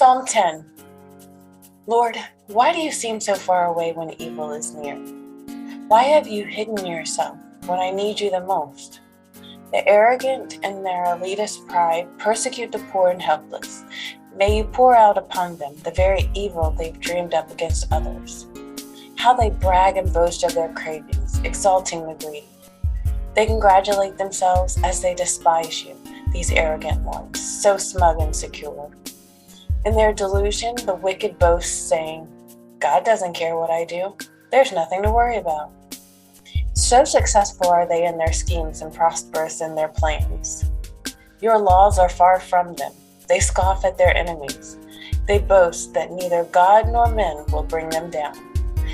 Psalm 10. Lord, why do you seem so far away when evil is near? Why have you hidden yourself when I need you the most? The arrogant and their elitist pride persecute the poor and helpless. May you pour out upon them the very evil they've dreamed up against others. How they brag and boast of their cravings, exalting the greedy. They congratulate themselves as they despise you, these arrogant ones, so smug and secure. In their delusion, the wicked boast, saying, God doesn't care what I do. There's nothing to worry about. So successful are they in their schemes and prosperous in their plans. Your laws are far from them. They scoff at their enemies. They boast that neither God nor men will bring them down.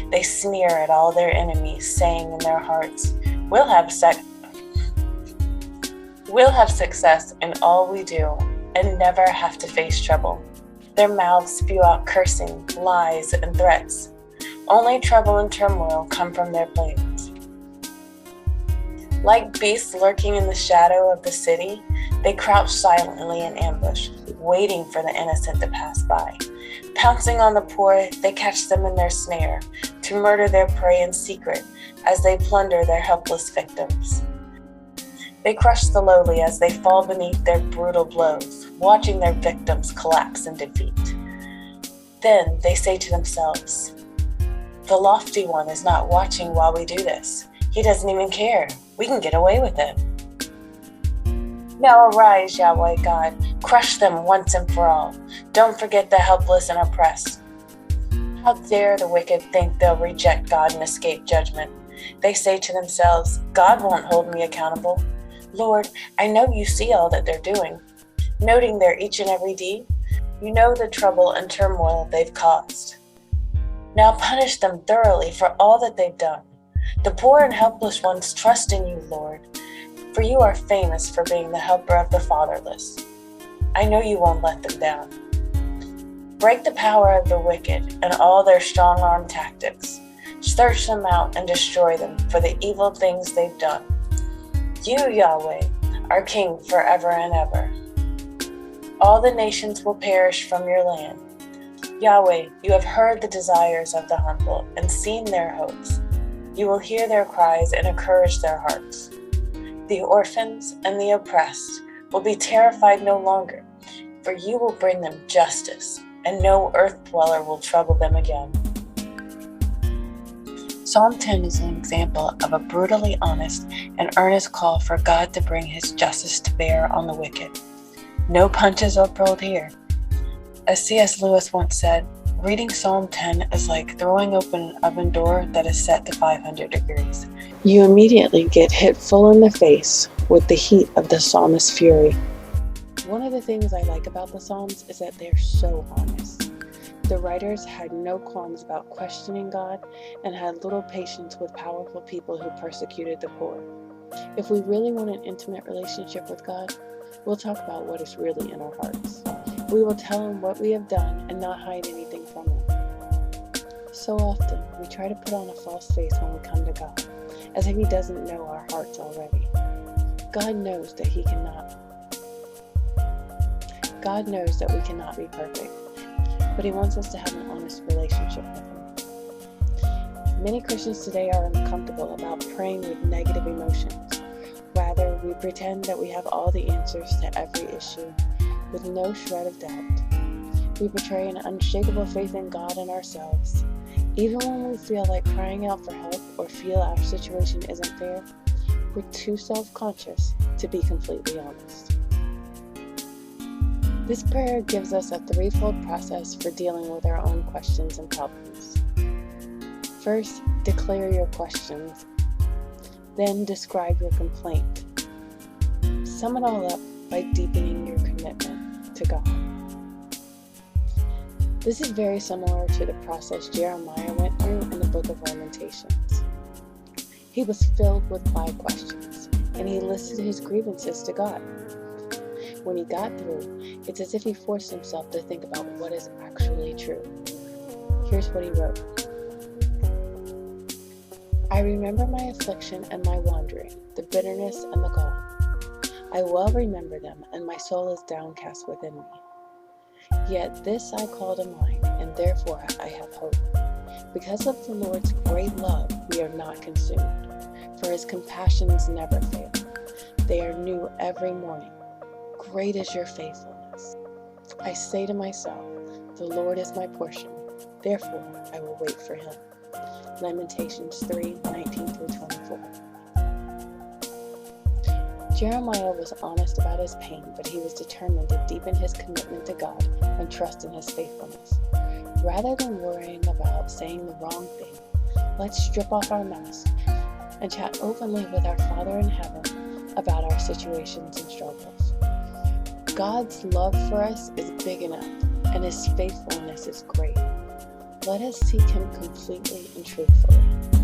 They sneer at all their enemies, saying in their hearts, We'll have success in all we do and never have to face trouble. Their mouths spew out cursing, lies, and threats. Only trouble and turmoil come from their plans. Like beasts lurking in the shadow of the city, they crouch silently in ambush, waiting for the innocent to pass by. Pouncing on the poor, they catch them in their snare, to murder their prey in secret as they plunder their helpless victims. They crush the lowly as they fall beneath their brutal blows, watching their victims collapse in defeat. Then they say to themselves, The lofty one is not watching while we do this. He doesn't even care. We can get away with it. Now arise, Yahweh God, crush them once and for all. Don't forget the helpless and oppressed. How dare the wicked think they'll reject God and escape judgment? They say to themselves, God won't hold me accountable. Lord, I know you see all that they're doing. Noting their each and every deed, you know the trouble and turmoil they've caused. Now punish them thoroughly for all that they've done. The poor and helpless ones trust in you, Lord, for you are famous for being the helper of the fatherless. I know you won't let them down. Break the power of the wicked and all their strong-arm tactics. Search them out and destroy them for the evil things they've done. You, Yahweh, are King forever and ever. All the nations will perish from your land. Yahweh, you have heard the desires of the humble and seen their hopes. You will hear their cries and encourage their hearts. The orphans and the oppressed will be terrified no longer, for you will bring them justice, and no earth dweller will trouble them again. Psalm 10 is an example of a brutally honest and earnest call for God to bring his justice to bear on the wicked. No punches are pulled here. As C.S. Lewis once said, reading Psalm 10 is like throwing open an oven door that is set to 500 degrees. You immediately get hit full in the face with the heat of the psalmist's fury. One of the things I like about the Psalms is that they're so honest. The writers had no qualms about questioning God and had little patience with powerful people who persecuted the poor. If we really want an intimate relationship with God, we'll talk about what is really in our hearts. We will tell him what we have done and not hide anything from him. So often, we try to put on a false face when we come to God, as if he doesn't know our hearts already. God knows that we cannot be perfect, but he wants us to have an honest relationship with him. Many Christians today are uncomfortable about praying with negative emotions. Rather, we pretend that we have all the answers to every issue, with no shred of doubt. We portray an unshakable faith in God and ourselves. Even when we feel like crying out for help or feel our situation isn't fair, we're too self-conscious to be completely honest. This prayer gives us a threefold process for dealing with our own questions and problems. First, declare your questions. Then describe your complaint. Sum it all up by deepening your commitment to God. This is very similar to the process Jeremiah went through in the book of Lamentations. He was filled with 5 questions, and he listed his grievances to God. When he got through, it's as if he forced himself to think about what is actually true. Here's what he wrote. I remember my affliction and my wandering, the bitterness and the gall. I well remember them, and my soul is downcast within me. Yet this I call to mind, and therefore I have hope. Because of the Lord's great love, we are not consumed, for his compassions never fail. They are new every morning. Great is your faithfulness. I say to myself, the Lord is my portion, therefore I will wait for him. Lamentations 3:19-24. Jeremiah was honest about his pain, but he was determined to deepen his commitment to God and trust in his faithfulness. Rather than worrying about saying the wrong thing, let's strip off our mask and chat openly with our Father in heaven about our situations and struggles. God's love for us is big enough, and his faithfulness is great. Let us seek him completely and truthfully.